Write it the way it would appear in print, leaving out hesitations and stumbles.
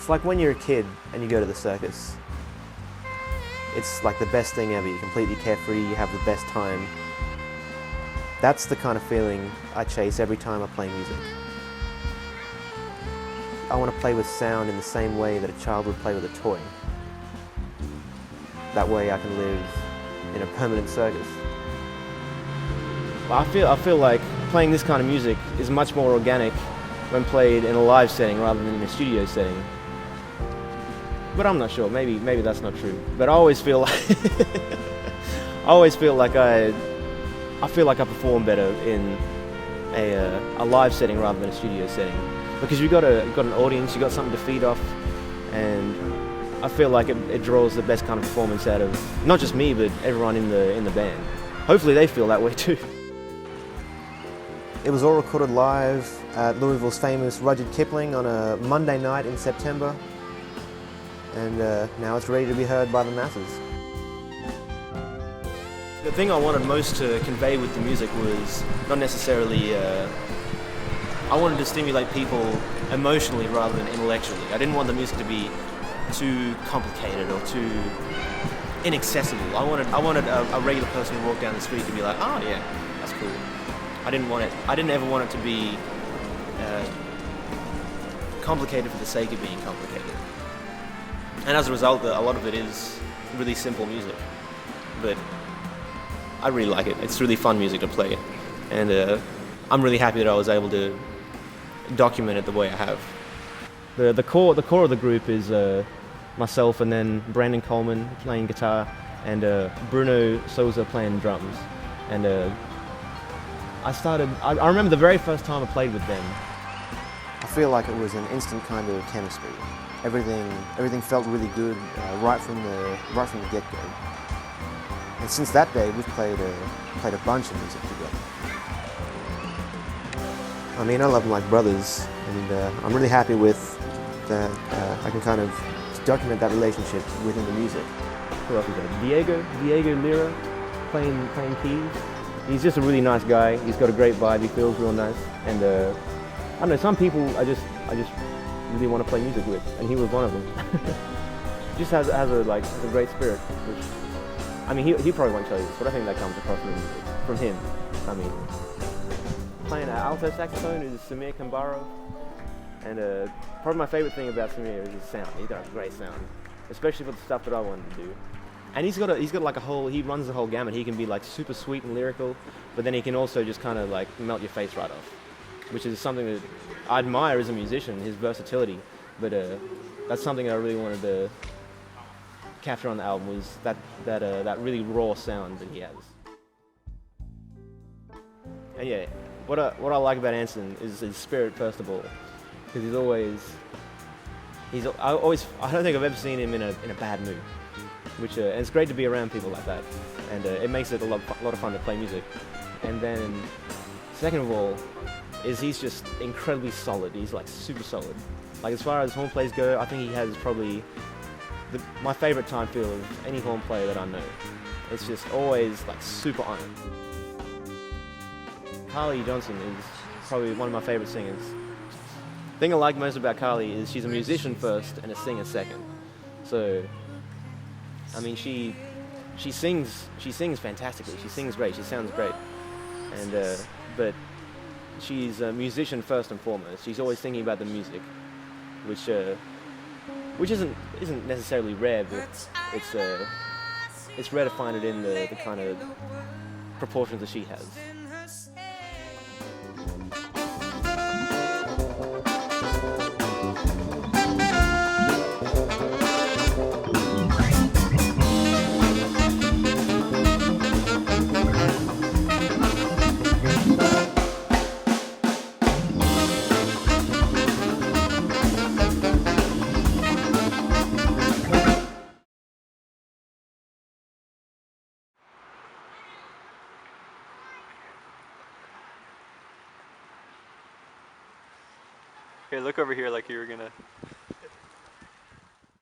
It's like when you're a kid and you go to the circus. It's like the best thing ever. You're completely carefree, you have the best time. That's the kind of feeling I chase every time I play music. I want to play with sound in the same way that a child would play with a toy. That way I can live in a permanent circus. I feel like playing this kind of music is much more organic when played in a live setting rather than in a studio setting. But I'm not sure, maybe that's not true. But I always feel like I feel like I perform better in a live setting rather than a studio setting. Because you've got an audience, you've got something to feed off, and I feel like it draws the best kind of performance out of not just me, but everyone in the band. Hopefully they feel that way too. It was all recorded live at Louisville's famous Rudyard Kipling on a Monday night in September, and now it's ready to be heard by the masses. The thing I wanted most to convey with the music was not necessarily I wanted to stimulate people emotionally rather than intellectually. I didn't want the music to be too complicated or too inaccessible. I wanted a regular person to walk down the street to be like, oh yeah, that's cool. I didn't ever want it to be complicated for the sake of being complicated. And as a result, a lot of it is really simple music. But I really like it. It's really fun music to play. And I'm really happy that I was able to document it the way I have. The core of the group is myself, and then Brandon Coleman playing guitar, and Bruno Souza playing drums. And I remember the very first time I played with them. I feel like it was an instant kind of chemistry. Everything felt really good right from the get-go. And since that day, we've played a bunch of music together. I mean, I love them like brothers, and I'm really happy with that. I can kind of document that relationship within the music. Who else is there? Diego Lyra, playing keys. He's just a really nice guy. He's got a great vibe. He feels real nice, and I don't know. Some people I just really want to play music with, and he was one of them. Just has a great spirit, which, I mean, he probably won't tell you this, but I think that comes across from him. I mean, playing an alto saxophone is Samir Kambarov, and probably my favorite thing about Samir is his sound. He's got a great sound, especially for the stuff that I wanted to do. And he's got like he runs the whole gamut. He can be like super sweet and lyrical, but then he can also just kind of like melt your face right off, which is something that I admire as a musician, his versatility. But that's something that I really wanted to capture on the album, was that really raw sound that he has. And yeah, what I like about Ansyn is his spirit, first of all, because I don't think I've ever seen him in a bad mood, which and it's great to be around people like that, and it makes it a lot of fun to play music. And then second of all is he's just incredibly solid. He's like super solid. Like, as far as horn plays go, I think he has probably my favorite time feel of any horn player that I know. It's just always like super on it. Carly Johnson is probably one of my favorite singers. The thing I like most about Carly is she's a musician first and a singer second. So, I mean, she sings fantastically. She sings great. She sounds great. And but she's a musician first and foremost. She's always thinking about the music, which isn't necessarily rare, but it's rare to find it in the kind of proportions that she has. Okay, look over here like you were gonna